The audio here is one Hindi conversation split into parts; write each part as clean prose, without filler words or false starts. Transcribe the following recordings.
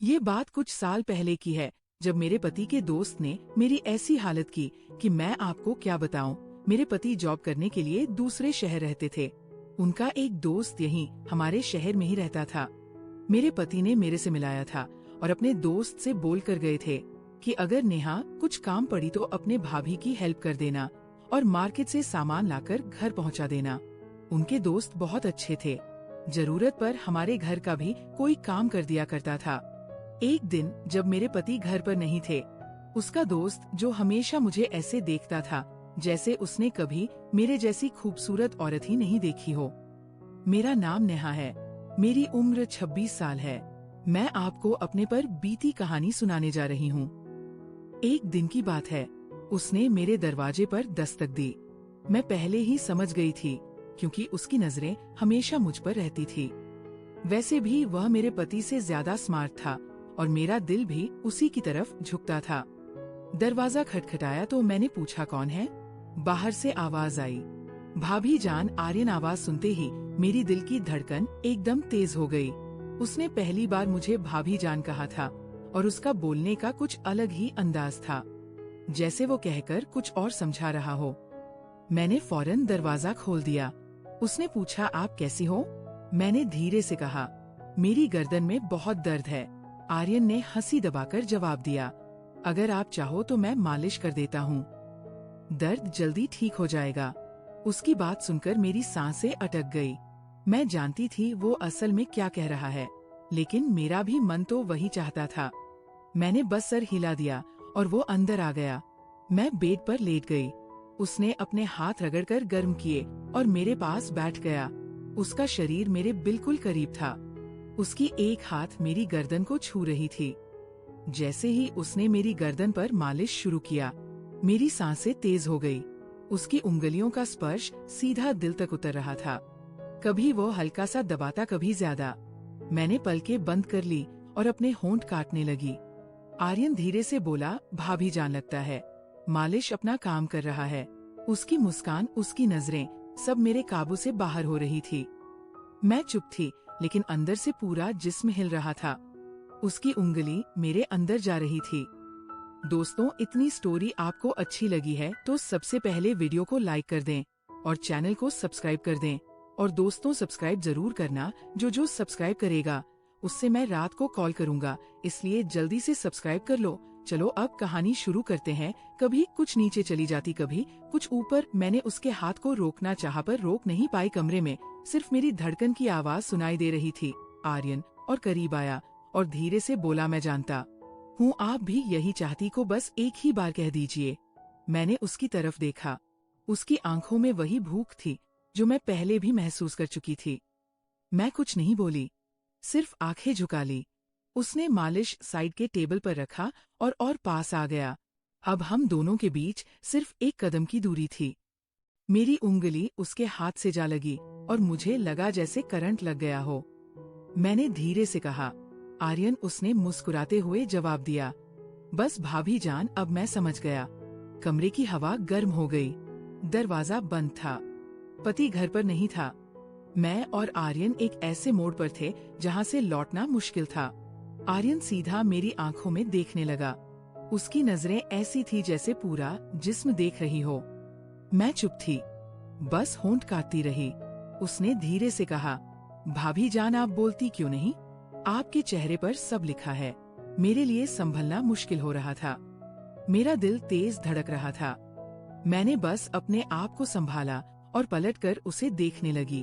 ये बात कुछ साल पहले की है, जब मेरे पति के दोस्त ने मेरी ऐसी हालत की कि मैं आपको क्या बताऊं। मेरे पति जॉब करने के लिए दूसरे शहर रहते थे। उनका एक दोस्त यहीं हमारे शहर में ही रहता था। मेरे पति ने मेरे से मिलाया था और अपने दोस्त से बोल कर गए थे कि अगर नेहा कुछ काम पड़ी तो अपने भाभी की हेल्प कर देना और मार्केट से सामान लाकर घर पहुंचा देना। उनके दोस्त बहुत अच्छे थे, जरूरत पर हमारे घर का भी कोई काम कर दिया करता था। एक दिन जब मेरे पति घर पर नहीं थे, उसका दोस्त, जो हमेशा मुझे ऐसे देखता था जैसे उसने कभी मेरे जैसी खूबसूरत औरत ही नहीं देखी हो। मेरा नाम नेहा है, मेरी उम्र 26 साल है। मैं आपको अपने पर बीती कहानी सुनाने जा रही हूँ। एक दिन की बात है, उसने मेरे दरवाजे पर दस्तक दी। मैं पहले ही समझ गई थी, क्योंकि उसकी नजरें हमेशा मुझ पर रहती थी। वैसे भी वह मेरे पति से ज्यादा स्मार्ट था और मेरा दिल भी उसी की तरफ झुकता था। दरवाजा खटखटाया तो मैंने पूछा, कौन है? बाहर से आवाज आई, भाभी जान। आर्यन आवाज सुनते ही मेरी दिल की धड़कन एकदम तेज हो गई। उसने पहली बार मुझे भाभी जान कहा था और उसका बोलने का कुछ अलग ही अंदाज था, जैसे वो कहकर कुछ और समझा रहा हो। मैंने फौरन दरवाजा खोल दिया। उसने पूछा, आप कैसी हो? मैंने धीरे से कहा, मेरी गर्दन में बहुत दर्द है। आर्यन ने हंसी दबाकर जवाब दिया, अगर आप चाहो तो मैं मालिश कर देता हूँ, दर्द जल्दी ठीक हो जाएगा। उसकी बात सुनकर मेरी सांसें अटक गई। मैं जानती थी वो असल में क्या कह रहा है, लेकिन मेरा भी मन तो वही चाहता था। मैंने बस सर हिला दिया और वो अंदर आ गया। मैं बेड पर लेट गई। उसने अपने हाथ रगड़कर गर्म किए और मेरे पास बैठ गया। उसका शरीर मेरे बिल्कुल करीब था। उसकी एक हाथ मेरी गर्दन को छू रही थी। जैसे ही उसने मेरी गर्दन पर मालिश शुरू किया, मेरी सांसें तेज हो गई। उसकी उंगलियों का स्पर्श सीधा दिल तक उतर रहा था। कभी वो हल्का सा दबाता, कभी ज्यादा। मैंने पलकें बंद कर ली और अपने होंठ काटने लगी। आर्यन धीरे से बोला, भाभी जान, लगता है मालिश अपना काम कर रहा है। उसकी मुस्कान, उसकी नजरें, सब मेरे काबू से बाहर हो रही थी। मैं चुप थी, लेकिन अंदर से पूरा जिस्म हिल रहा था। उसकी उंगली मेरे अंदर जा रही थी। दोस्तों, इतनी स्टोरी आपको अच्छी लगी है तो सबसे पहले वीडियो को लाइक कर दें और चैनल को सब्सक्राइब कर दें। और दोस्तों, सब्सक्राइब जरूर करना। जो सब्सक्राइब करेगा उससे मैं रात को कॉल करूंगा, इसलिए जल्दी से सब्सक्राइब कर लो। चलो अब कहानी शुरू करते हैं। कभी कुछ नीचे चली जाती, कभी कुछ ऊपर। मैंने उसके हाथ को रोकना चाहा पर रोक नहीं पाई। कमरे में सिर्फ मेरी धड़कन की आवाज सुनाई दे रही थी। आर्यन और करीब आया और धीरे से बोला, मैं जानता हूँ आप भी यही चाहती को, बस एक ही बार कह दीजिए। मैंने उसकी तरफ देखा। उसकी आंखों में वही भूख थी जो मैं पहले भी महसूस कर चुकी थी। मैं कुछ नहीं बोली, सिर्फ आंखें झुका ली। उसने मालिश साइड के टेबल पर रखा और पास आ गया। अब हम दोनों के बीच सिर्फ एक कदम की दूरी थी। मेरी उंगली उसके हाथ से जा लगी और मुझे लगा जैसे करंट लग गया हो। मैंने धीरे से कहा, आर्यन। उसने मुस्कुराते हुए जवाब दिया, बस भाभी जान, अब मैं समझ गया। कमरे की हवा गर्म हो गई। दरवाजा बंद था। पति घर पर नहीं था। मैं और आर्यन एक ऐसे मोड़ पर थे जहां से लौटना मुश्किल था। आर्यन सीधा मेरी आंखों में देखने लगा। उसकी नजरें ऐसी थी जैसे पूरा जिस्म देख रही हो। मैं चुप थी, बस होंठ काटती रही। उसने धीरे से कहा, भाभी जान, आप बोलती क्यों नहीं? आपके चेहरे पर सब लिखा है। मेरे लिए संभलना मुश्किल हो रहा था। मेरा दिल तेज धड़क रहा था। मैंने बस अपने आप को संभाला और पलटकर उसे देखने लगी।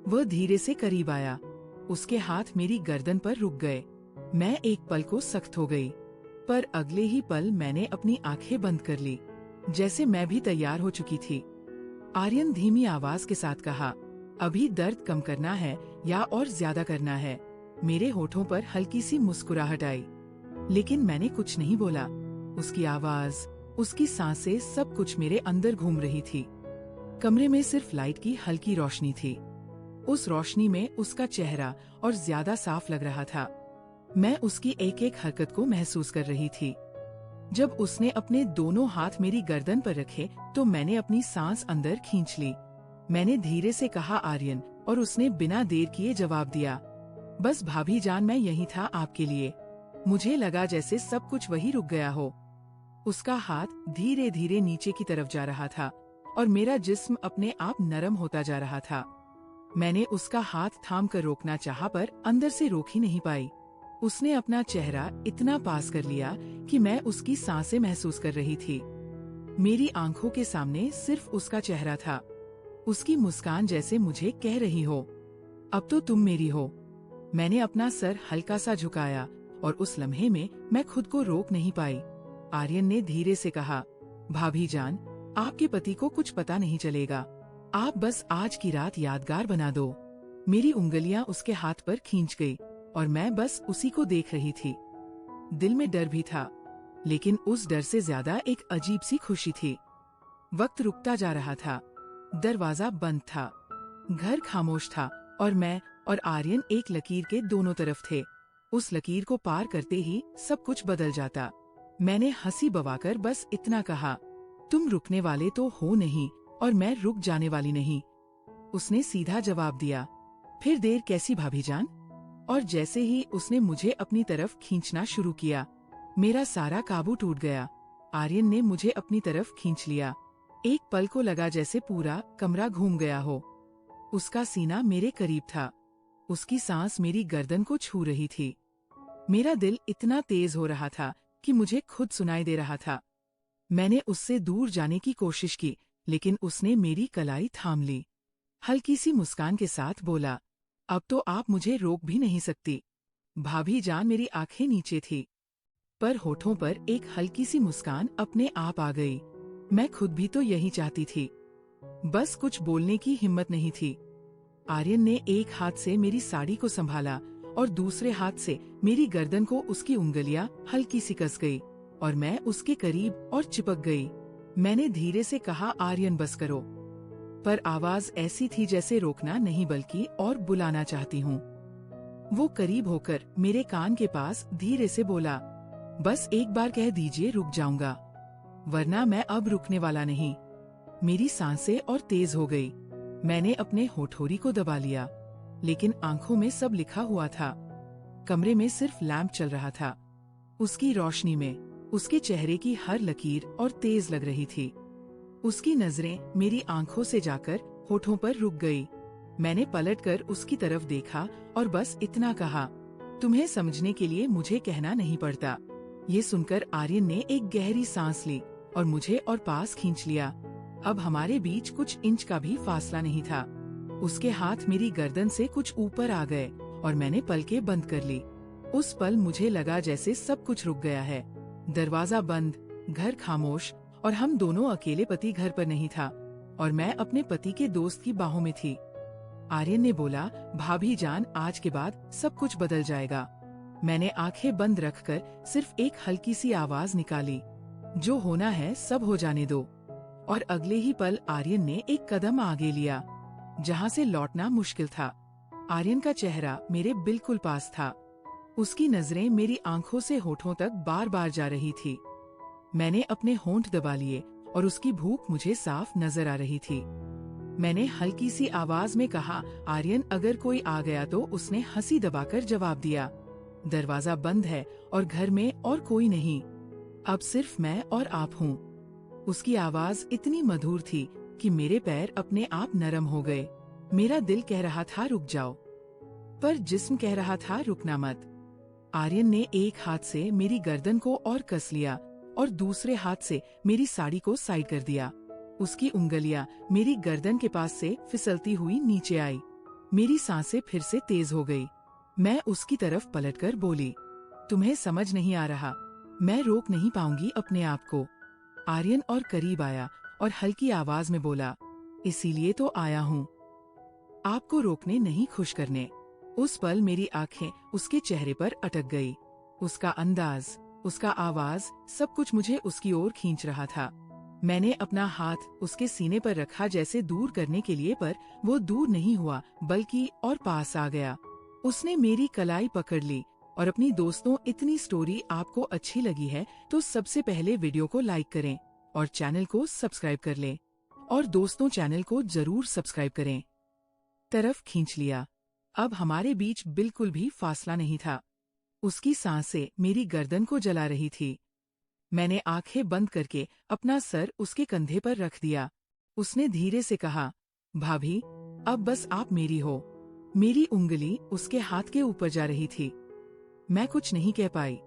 वह धीरे से करीब आया। उसके हाथ मेरी गर्दन पर रुक गए। मैं एक पल को सख्त हो गई, पर अगले ही पल मैंने अपनी आंखें बंद कर ली, जैसे मैं भी तैयार हो चुकी थी। आर्यन धीमी आवाज के साथ कहा, अभी दर्द कम करना है या और ज्यादा करना है? मेरे होठों पर हल्की सी मुस्कुराहट आई, लेकिन मैंने कुछ नहीं बोला। उसकी आवाज, उसकी सांसें, सब कुछ मेरे अंदर घूम रही थी। कमरे में सिर्फ लाइट की हल्की रोशनी थी। उस रोशनी में उसका चेहरा और ज्यादा साफ लग रहा था। मैं उसकी एक एक हरकत को महसूस कर रही थी। जब उसने अपने दोनों हाथ मेरी गर्दन पर रखे तो मैंने अपनी सांस अंदर खींच ली। मैंने धीरे से कहा, आर्यन, और उसने बिना देर किए जवाब दिया, बस भाभी जान, मैं यही था आपके लिए। मुझे लगा जैसे सब कुछ वही रुक गया हो। उसका हाथ धीरे धीरे नीचे की तरफ जा रहा था और मेरा जिस्म अपने आप नरम होता जा रहा था। मैंने उसका हाथ थाम कर रोकना चाहा पर अंदर से रोक ही नहीं पाई। उसने अपना चेहरा इतना पास कर लिया कि मैं उसकी सांसें महसूस कर रही थी। मेरी आंखों के सामने सिर्फ उसका चेहरा था। उसकी मुस्कान जैसे मुझे कह रही हो, अब तो तुम मेरी हो। मैंने अपना सर हल्का सा झुकाया और उस लम्हे में मैं खुद को रोक नहीं पाई। आर्यन ने धीरे से कहा, भाभी जान, आपके पति को कुछ पता नहीं चलेगा। आप बस आज की रात यादगार बना दो। मेरी उंगलियां उसके हाथ पर खींच गई और मैं बस उसी को देख रही थी। दिल में डर भी था, लेकिन उस डर से ज्यादा एक अजीब सी खुशी थी। वक्त रुकता जा रहा था। दरवाजा बंद था, घर खामोश था और मैं और आर्यन एक लकीर के दोनों तरफ थे। उस लकीर को पार करते ही सब कुछ बदल जाता। मैंने हंसी बवाकर बस इतना कहा, तुम रुकने वाले तो हो नहीं और मैं रुक जाने वाली नहीं। उसने सीधा जवाब दिया, फिर देर कैसी भाभी जान। और जैसे ही उसने मुझे अपनी तरफ खींचना शुरू किया, मेरा सारा काबू टूट गया। आर्यन ने मुझे अपनी तरफ खींच लिया। एक पल को लगा जैसे पूरा कमरा घूम गया हो। उसका सीना मेरे करीब था, उसकी सांस मेरी गर्दन को छू रही थी। मेरा दिल इतना तेज हो रहा था कि मुझे खुद सुनाई दे रहा था। मैंने उससे दूर जाने की कोशिश की, लेकिन उसने मेरी कलाई थाम ली। हल्की सी मुस्कान के साथ बोला, अब तो आप मुझे रोक भी नहीं सकती। भाभी जान, मेरी आंखें नीचे थी, पर होठों पर एक हल्की सी मुस्कान अपने आप आ गई। मैं खुद भी तो यही चाहती थी, बस कुछ बोलने की हिम्मत नहीं थी। आर्यन ने एक हाथ से मेरी साड़ी को संभाला और दूसरे हाथ से मेरी गर्दन को उसकी उंगलियां हल्की सी कस गई और मैं उसके करीब और चिपक गई। मैंने धीरे से कहा, आर्यन बस करो। पर आवाज ऐसी थी जैसे रोकना नहीं बल्कि और बुलाना चाहती हूँ। वो करीब होकर मेरे कान के पास धीरे से बोला, बस एक बार कह दीजिए, रुक जाऊंगा, वरना मैं अब रुकने वाला नहीं। मेरी सांसें और तेज हो गई। मैंने अपने होठोरी को दबा लिया, लेकिन आंखों में सब लिखा हुआ था। कमरे में सिर्फ लैंप चल रहा था। उसकी रोशनी में उसके चेहरे की हर लकीर और तेज लग रही थी। उसकी नजरें मेरी आंखों से जाकर होठों पर रुक गई। मैंने पलटकर उसकी तरफ देखा और बस इतना कहा, तुम्हें समझने के लिए मुझे कहना नहीं पड़ता। ये सुनकर आर्यन ने एक गहरी सांस ली और मुझे और पास खींच लिया। अब हमारे बीच कुछ इंच का भी फासला नहीं था। उसके हाथ मेरी गर्दन से कुछ ऊपर आ गए और मैंने पलकें बंद कर ली। उस पल मुझे लगा जैसे सब कुछ रुक गया है। दरवाजा बंद, घर खामोश और हम दोनों अकेले। पति घर पर नहीं था और मैं अपने पति के दोस्त की बाहों में थी। आर्यन ने बोला, भाभी जान, आज के बाद सब कुछ बदल जाएगा। मैंने आंखें बंद रखकर सिर्फ एक हल्की सी आवाज निकाली, जो होना है सब हो जाने दो। और अगले ही पल आर्यन ने एक कदम आगे लिया, जहाँ से लौटना मुश्किल था। आर्यन का चेहरा मेरे बिल्कुल पास था। उसकी नजरें मेरी आंखों से होठों तक बार बार जा रही थी। मैंने अपने होंठ दबा लिए और उसकी भूख मुझे साफ नजर आ रही थी। मैंने हल्की सी आवाज में कहा, आर्यन, अगर कोई आ गया तो। उसने हंसी दबाकर जवाब दिया, दरवाजा बंद है और घर में और कोई नहीं, अब सिर्फ मैं और आप हूँ। उसकी आवाज इतनी मधुर थी कि मेरे पैर अपने आप नरम हो गए। मेरा दिल कह रहा था रुक जाओ, पर जिस्म कह रहा था रुकना मत। आर्यन ने एक हाथ से मेरी गर्दन को और कस लिया और दूसरे हाथ से मेरी साड़ी को साइड कर दिया। उसकी उंगलियां मेरी गर्दन के पास से फिसलती हुई नीचे आई। मेरी सांसें फिर से तेज हो गई। मैं उसकी तरफ पलटकर बोली, तुम्हें समझ नहीं आ रहा, मैं रोक नहीं पाऊंगी अपने आप को। आर्यन और करीब आया और हल्की आवाज में बोला, इसीलिए तो आया हूँ, आपको रोकने नहीं, खुश करने। उस पल मेरी आंखें उसके चेहरे पर अटक गई। उसका अंदाज, उसका आवाज, सब कुछ मुझे उसकी ओर खींच रहा था। मैंने अपना हाथ उसके सीने पर रखा जैसे दूर करने के लिए, पर वो दूर नहीं हुआ बल्कि और पास आ गया। उसने मेरी कलाई पकड़ ली और अपनी दोस्तों, इतनी स्टोरी आपको अच्छी लगी है तो सबसे पहले वीडियो को लाइक करें और चैनल को सब्सक्राइब कर लें। और दोस्तों, चैनल को जरूर सब्सक्राइब करें। तरफ खींच लिया। अब हमारे बीच बिल्कुल भी फासला नहीं था। उसकी सांसें मेरी गर्दन को जला रही थी। मैंने आंखें बंद करके अपना सर उसके कंधे पर रख दिया। उसने धीरे से कहा, भाभी, अब बस आप मेरी हो। मेरी उंगली उसके हाथ के ऊपर जा रही थी। मैं कुछ नहीं कह पाई,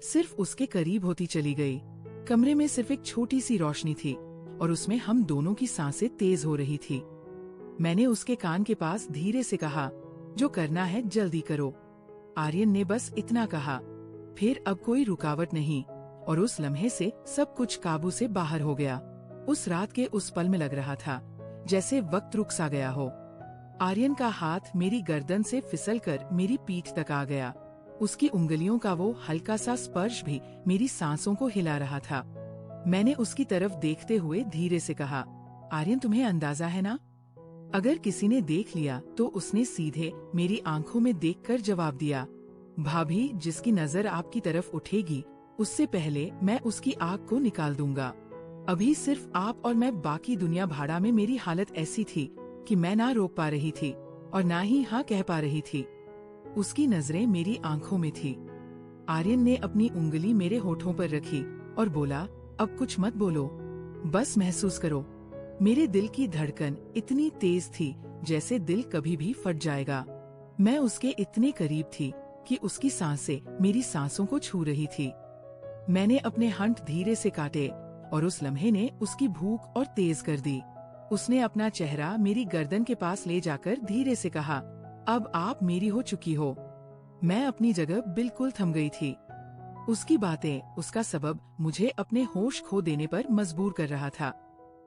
सिर्फ उसके करीब होती चली गई। कमरे में सिर्फ एक छोटी सी रोशनी थी और उसमें हम दोनों की सांसें तेज हो रही थी। मैंने उसके कान के पास धीरे से कहा, जो करना है जल्दी करो। आर्यन ने बस इतना कहा। फिर अब कोई रुकावट नहीं और उस लम्हे से सब कुछ काबू से बाहर हो गया। उस रात के उस पल में लग रहा था जैसे वक्त रुक सा गया हो। आर्यन का हाथ मेरी गर्दन से फिसलकर मेरी पीठ तक आ गया। उसकी उंगलियों का वो हल्का सा स्पर्श भी मेरी सांसों को हिला रहा था। मैंने उसकी तरफ देखते हुए धीरे से कहा, आर्यन, तुम्हें अंदाजा है ना? अगर किसी ने देख लिया तो उसने सीधे मेरी आंखों में देखकर जवाब दिया, भाभी, जिसकी नजर आपकी तरफ उठेगी उससे पहले मैं उसकी आग को निकाल दूंगा। अभी सिर्फ आप और मैं, बाकी दुनिया भाड़ा में मेरी हालत ऐसी थी कि मैं ना रोक पा रही थी और ना ही हाँ कह पा रही थी। उसकी नजरें मेरी आंखों में थी। आर्यन ने अपनी उंगली मेरे होठों पर रखी और बोला, अब कुछ मत बोलो, बस महसूस करो। मेरे दिल की धड़कन इतनी तेज थी जैसे दिल कभी भी फट जाएगा। मैं उसके इतने करीब थी कि उसकी सांसें मेरी सांसों को छू रही थी। मैंने अपने हंठ धीरे से काटे और उस लम्हे ने उसकी भूख और तेज कर दी। उसने अपना चेहरा मेरी गर्दन के पास ले जाकर धीरे से कहा, अब आप मेरी हो चुकी हो। मैं अपनी जगह बिल्कुल थम गई थी। उसकी बातें, उसका सबब मुझे अपने होश खो देने पर मजबूर कर रहा था।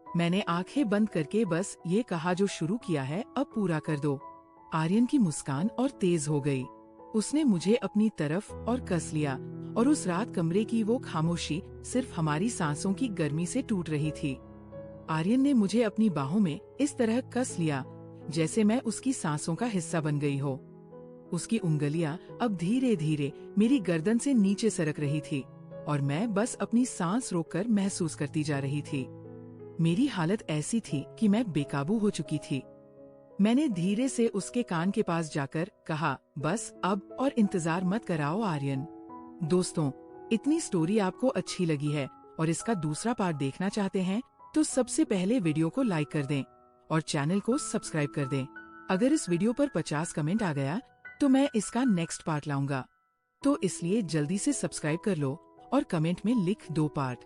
मैंने आंखें बंद करके बस ये कहा, जो शुरू किया है अब पूरा कर दो। आर्यन की मुस्कान और तेज हो गई। उसने मुझे अपनी तरफ और कस लिया और उस रात कमरे की वो खामोशी सिर्फ हमारी सांसों की गर्मी से टूट रही थी। आर्यन ने मुझे अपनी बाहों में इस तरह कस लिया जैसे मैं उसकी सांसों का हिस्सा बन गई हो। उसकी उंगलियां अब धीरे धीरे मेरी गर्दन से नीचे सरक रही थी और मैं बस अपनी सांस रोककर महसूस करती जा रही थी। मेरी हालत ऐसी थी कि मैं बेकाबू हो चुकी थी। मैंने धीरे से उसके कान के पास जाकर कहा, बस अब और इंतजार मत कराओ आर्यन। दोस्तों, इतनी स्टोरी आपको अच्छी लगी है और इसका दूसरा पार्ट देखना चाहते हैं तो सबसे पहले वीडियो को लाइक कर दें और चैनल को सब्सक्राइब कर दें। अगर इस वीडियो पर 50 कमेंट आ गया तो मैं इसका नेक्स्ट पार्ट लाऊंगा, तो इसलिए जल्दी से सब्सक्राइब कर लो और कमेंट में लिख दो पार्ट।